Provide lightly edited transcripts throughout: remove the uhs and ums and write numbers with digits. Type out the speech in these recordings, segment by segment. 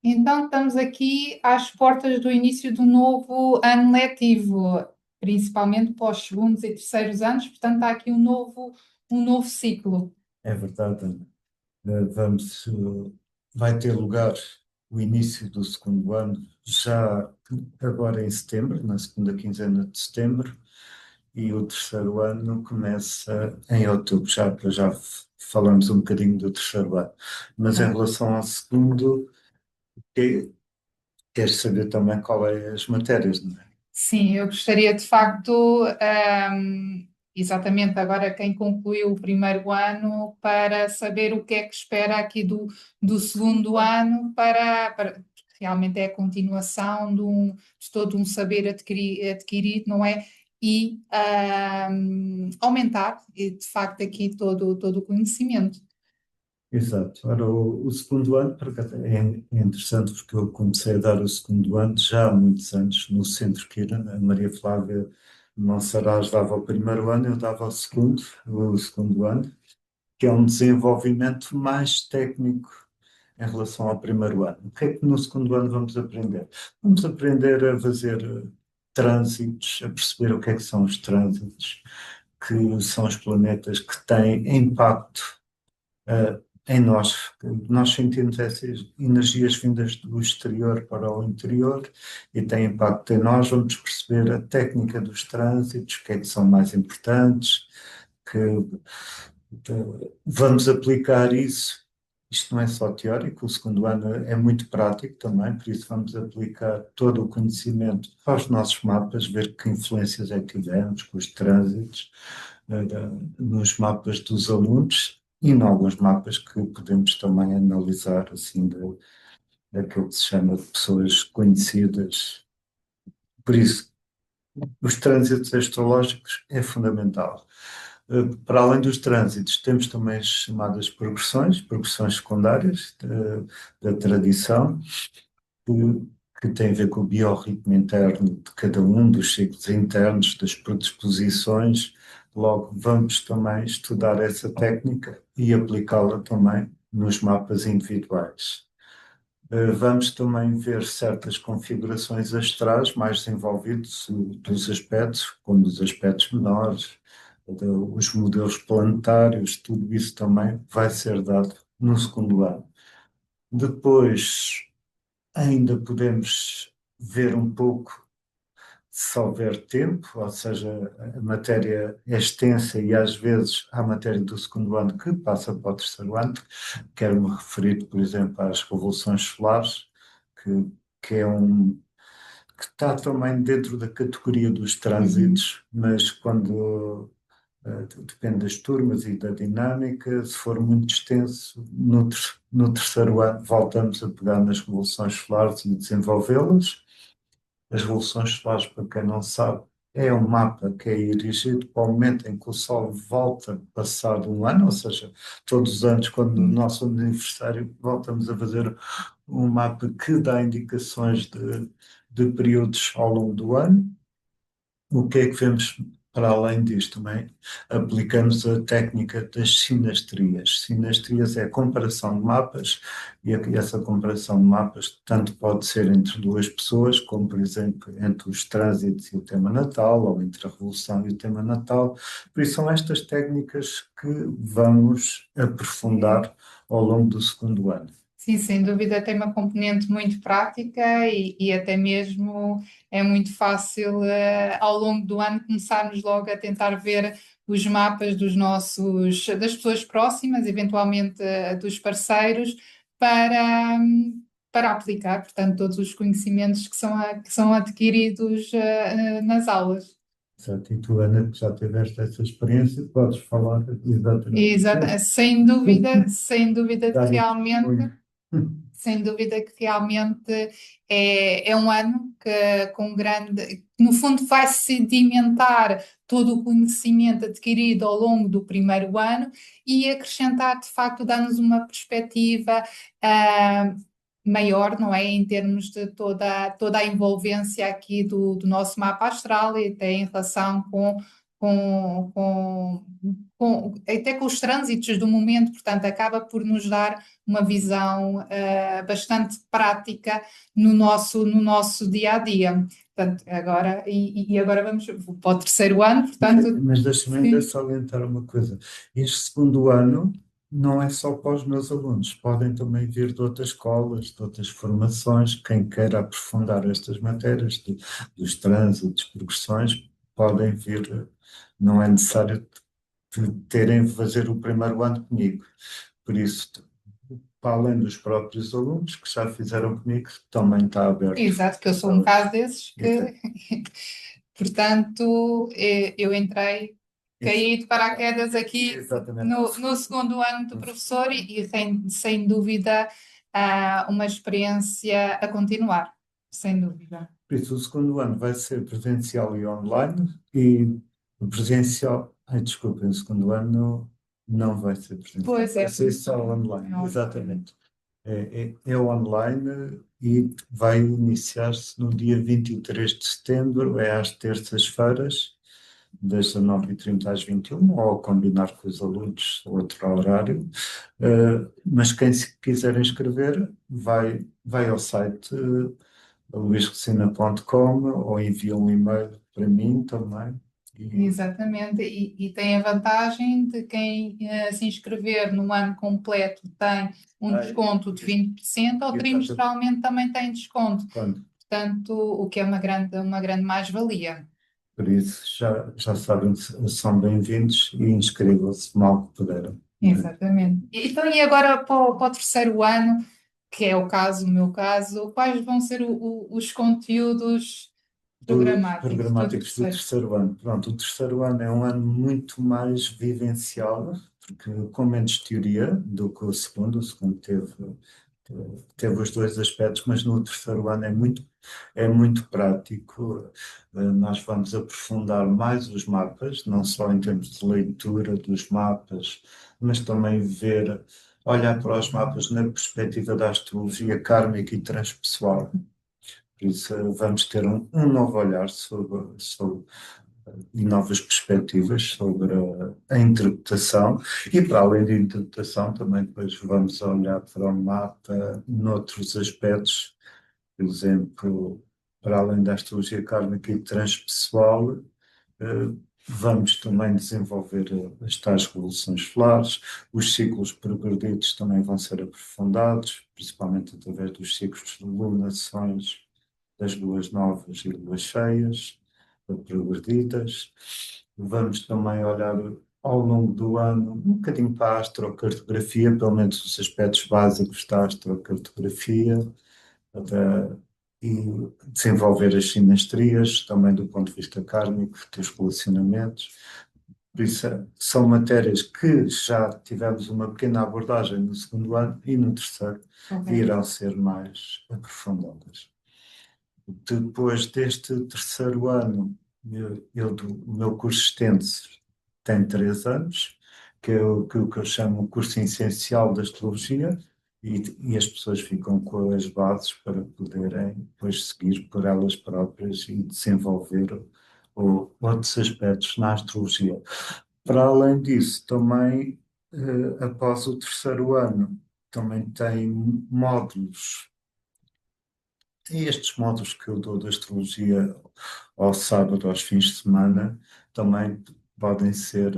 Então, estamos aqui às portas do início do novo ano letivo, principalmente para os segundos e terceiros anos, portanto, há aqui um novo ciclo. É verdade, Ana. Vamos, vai ter lugar o início do segundo ano, já agora em setembro, na segunda quinzena de setembro, e o terceiro ano começa em outubro. Já falamos um bocadinho do terceiro ano. Mas em relação ao segundo, que- queres saber também qual é as matérias, não é? Sim, eu gostaria de facto, exatamente agora quem concluiu o primeiro ano, para saber o que é que espera aqui do segundo ano, porque realmente é a continuação de todo um saber adquirido, não é? E aumentar, de facto, aqui todo o conhecimento. Exato. Ora, o segundo ano, por acaso, é interessante porque eu comecei a dar o segundo ano já há muitos anos no Centro Quira. A Maria Flávia Monsaraz dava o primeiro ano, eu dava o segundo ano, que é um desenvolvimento mais técnico em relação ao primeiro ano. O que é que no segundo ano vamos aprender? Vamos aprender a fazer trânsitos, a perceber o que é que são os trânsitos, que são os planetas que têm impacto em nós. Nós sentimos essas energias vindas do exterior para o interior e têm impacto em nós. Vamos perceber a técnica dos trânsitos, o que é que são mais importantes, que vamos aplicar isso. Isto não é só teórico, o segundo ano é muito prático também, por isso vamos aplicar todo o conhecimento aos nossos mapas, ver que influências é que tivemos com os trânsitos, nos mapas dos alunos e em alguns mapas que podemos também analisar, assim, daquilo que se chama de pessoas conhecidas. Por isso, os trânsitos astrológicos é fundamental. Para além dos trânsitos, temos também as chamadas progressões secundárias da tradição, que têm a ver com o biorritmo interno de cada um, dos ciclos internos, das predisposições. Logo, vamos também estudar essa técnica e aplicá-la também nos mapas individuais. Vamos também ver certas configurações astrais mais desenvolvidos dos aspectos, como os aspectos menores, os modelos planetários, tudo isso também vai ser dado no segundo ano. Depois, ainda podemos ver um pouco, se houver tempo, ou seja, a matéria é extensa e às vezes há matéria do segundo ano que passa para o terceiro ano. Quero-me referir, por exemplo, às revoluções solares, que, que é que está também dentro da categoria dos Uhum. trânsitos, mas quando depende das turmas e da dinâmica, se for muito extenso, no terceiro ano voltamos a pegar nas revoluções solares e desenvolvê-las. As revoluções solares, para quem não sabe, é um mapa que é erigido para o momento em que o Sol volta passado um ano, ou seja, todos os anos, quando no Sim. nosso aniversário voltamos a fazer um mapa que dá indicações de períodos ao longo do ano. O que é que vemos para além disto também? Aplicamos a técnica das sinastrias. Sinastrias é a comparação de mapas e essa comparação de mapas tanto pode ser entre duas pessoas, como por exemplo entre os trânsitos e o tema natal, ou entre a revolução e o tema natal. Por isso são estas técnicas que vamos aprofundar ao longo do segundo ano. Sim, sem dúvida tem uma componente muito prática e até mesmo é muito fácil, ao longo do ano, começarmos logo a tentar ver os mapas das pessoas próximas, eventualmente dos parceiros, para, para aplicar, portanto, todos os conhecimentos que são adquiridos nas aulas. Certo? E tu, Ana, que já tiveste essa experiência, podes falar exatamente. Exato, sem dúvida que Dar o realmente. testemunho. Sem dúvida que realmente é um ano com grande, que no fundo vai sedimentar todo o conhecimento adquirido ao longo do primeiro ano e acrescentar, de facto, dar-nos uma perspectiva ah, maior, não é? Em termos de toda a envolvência aqui do nosso mapa astral e até em relação até com os trânsitos do momento, portanto, acaba por nos dar uma visão bastante prática no nosso dia a dia. Portanto, agora vamos para o terceiro ano, portanto, Mas deixa-me ainda sim. salientar uma coisa. Este segundo ano não é só para os meus alunos, podem também vir de outras escolas, de outras formações, quem queira aprofundar estas matérias, dos trânsitos, progressões, podem vir, não é necessário terem de fazer o primeiro ano comigo. Por isso, para além dos próprios alunos que já fizeram comigo, também está aberto. Exato, que eu sou um caso desses Exa- que, portanto, eu entrei, exa- caí de paraquedas aqui Exatamente. no segundo ano de professor e sem dúvida uma experiência a continuar, sem dúvida. Por isso, o segundo ano vai ser presencial e online, e o presencial, ai, desculpem, o segundo ano não vai ser presencial, Pois vai é, ser só online, exatamente. É online e vai iniciar-se no dia 23 de setembro, é às terças-feiras, das 19h30 às 21h, ou combinar com os alunos outro horário. Mas quem se quiser inscrever, vai ao site luisrecina.com ou envia um e-mail para mim também. exatamente. E tem a vantagem de quem se inscrever no ano completo tem um Ah, desconto de 20% ou exatamente. trimestralmente também tem desconto. Pronto. Portanto, o que é uma grande mais-valia. Por isso, já sabem, são bem-vindos e inscrevam-se mal que puderem. Exatamente. Então, e agora para o terceiro ano, que é o meu caso, quais vão ser os conteúdos programáticos do Programáticos do terceiro? terceiro ano. Pronto, o terceiro ano é um ano muito mais vivencial, porque com menos teoria do que o segundo teve os dois aspectos, mas no terceiro ano é muito prático. Nós vamos aprofundar mais os mapas, não só em termos de leitura dos mapas, mas também olhar para os mapas na perspectiva da astrologia kármica e transpessoal. Por isso, vamos ter um novo olhar e novas perspectivas sobre a interpretação, e para além da interpretação, também depois vamos olhar para o mapa noutros aspectos, por exemplo, para além da astrologia kármica e transpessoal, eh, vamos também desenvolver as tais revoluções solares, os ciclos progredidos também vão ser aprofundados, principalmente através dos ciclos de lunações das luas novas e luas cheias, progredidas. Vamos também olhar ao longo do ano um bocadinho para a astrocartografia, pelo menos os aspectos básicos da astrocartografia, até, e desenvolver as simetrias, também do ponto de vista kármico, dos relacionamentos. Por isso, são matérias que já tivemos uma pequena abordagem no segundo ano e no terceiro Ok. virão ser mais aprofundadas. Depois deste terceiro ano, o meu curso extenso tem 3 anos, que é que eu chamo o curso essencial da astrologia, e as pessoas ficam com as bases para poderem depois seguir por elas próprias e desenvolver outros aspectos na astrologia. Para além disso, também, após o terceiro ano, também tem módulos, e estes módulos que eu dou de astrologia ao sábado, aos fins de semana, também podem ser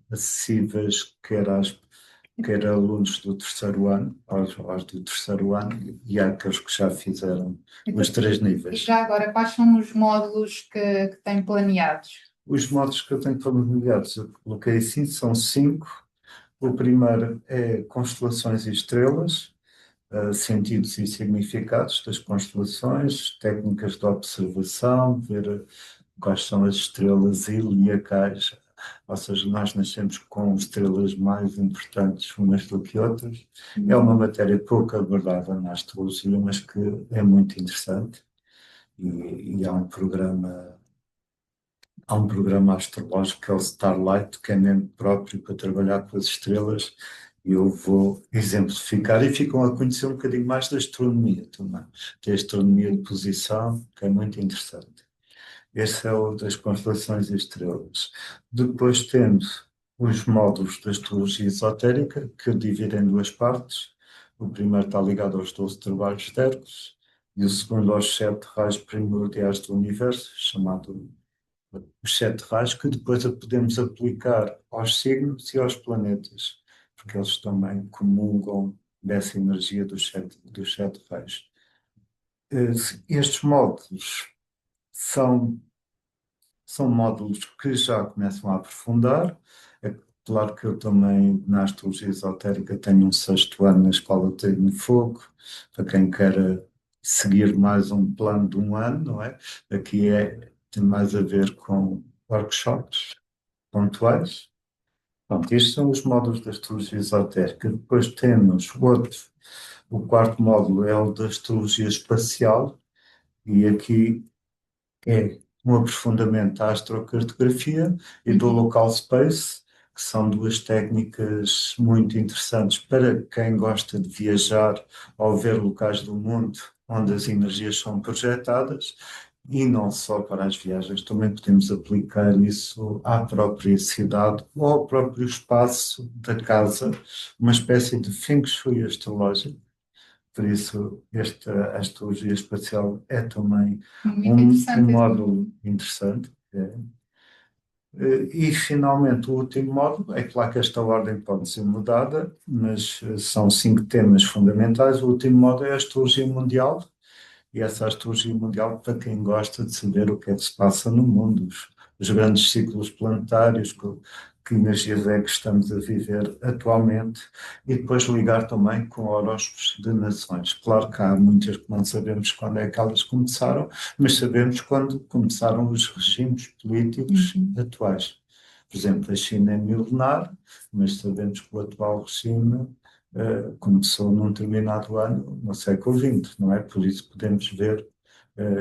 acessíveis quer a alunos do terceiro ano, aos do terceiro ano, e àqueles que já fizeram Então, os 3 níveis. e já agora, quais são os módulos que têm planeados? Os módulos que eu tenho familiares, eu coloquei assim, são 5. O primeiro é constelações e estrelas, sentidos e significados das constelações, técnicas de observação, ver quais são as estrelas zodiacais, ou seja, nós nascemos com estrelas mais importantes umas do que outras. É uma matéria pouco abordada na astrologia, mas que é muito interessante. E há um programa astrológico que é o Starlight, que é mesmo próprio para trabalhar com as estrelas, e eu vou exemplificar, e ficam a conhecer um bocadinho mais da astronomia também. Tem a astronomia de posição, que é muito interessante. Esse é o das constelações e estrelas. Depois temos os módulos da astrologia esotérica, que eu divido em duas partes. O primeiro está ligado aos 12 trabalhos téricos e o segundo aos 7 raios primordiais do universo, chamado os 7 raios, que depois podemos aplicar aos signos e aos planetas, porque eles também comungam dessa energia dos sete raios. Estes módulos são são módulos que já começam a aprofundar. É claro que eu também, na astrologia esotérica, tenho um sexto ano na Escola de Treino de Fogo, para quem quer seguir mais um plano de um ano, não é? Aqui tem mais a ver com workshops pontuais. Pronto, estes são os módulos da astrologia esotérica. Depois temos o quarto módulo é o da astrologia espacial, e aqui é um aprofundamento da astrocartografia e do Uhum. local space, que são duas técnicas muito interessantes para quem gosta de viajar ou ver locais do mundo onde as energias são projetadas. E não só para as viagens, também podemos aplicar isso à própria cidade ou ao próprio espaço da casa, uma espécie de feng shui astrológico. Por isso, esta astrologia espacial é também Muito um interessante esse módulo módulo. interessante. E, finalmente, o último módulo, é claro que esta ordem pode ser mudada, mas são 5 temas fundamentais. O último módulo é a astrologia mundial, e essa astrologia mundial para quem gosta de saber o que é que se passa no mundo, os grandes ciclos planetários, que energias é que estamos a viver atualmente, e depois ligar também com horóscopos de nações. Claro que há muitas que não sabemos quando é que elas começaram, mas sabemos quando começaram os regimes políticos Uhum. atuais. Por exemplo, a China é milenar, mas sabemos que o atual regime começou num determinado ano, no século XX, não é? Por isso podemos ver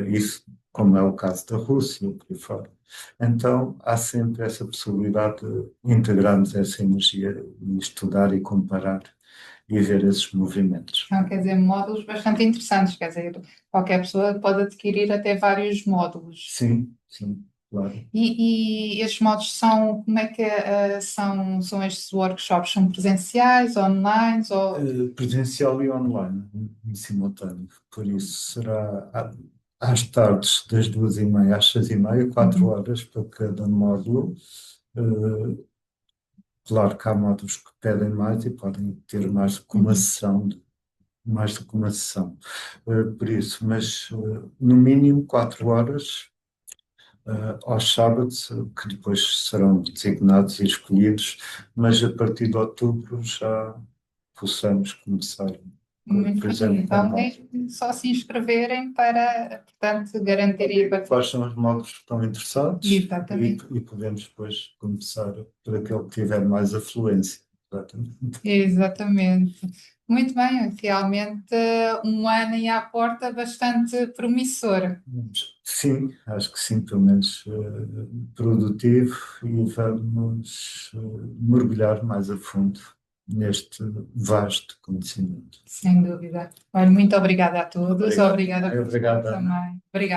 isso, como é o caso da Rússia, por aí fora. Então, há sempre essa possibilidade de integrarmos essa energia e estudar e comparar e ver esses movimentos. Então, quer dizer, módulos bastante interessantes, quer dizer, qualquer pessoa pode adquirir até vários módulos. Sim, sim, claro. E estes módulos são, como é que são estes workshops? São presenciais, online, ou... Presencial e online, em simultâneo. Por isso será às tardes, das 2h30 às 6h30, quatro Uhum. horas para cada módulo. Eh, Claro que há módulos que pedem mais e podem ter mais do que uma Uhum. sessão, mais do que uma sessão. Por isso, mas no mínimo 4 horas aos sábados, que depois serão designados e escolhidos, mas a partir de outubro já possamos começar, Muito por bem. exemplo, Então, com mesmo só se inscreverem para, portanto, garantir a quais são os módulos que estão interessados Exatamente. e podemos depois começar por aquele que tiver mais afluência. Exatamente. Exatamente. Muito bem, realmente um ano aí à porta bastante promissor. Sim, acho que sim, pelo menos produtivo, e vamos mergulhar mais a fundo neste vasto conhecimento. Sem dúvida. Olha, muito obrigada a todos, Obrigado. obrigada por tudo Obrigado, Ana. também. Obrigada.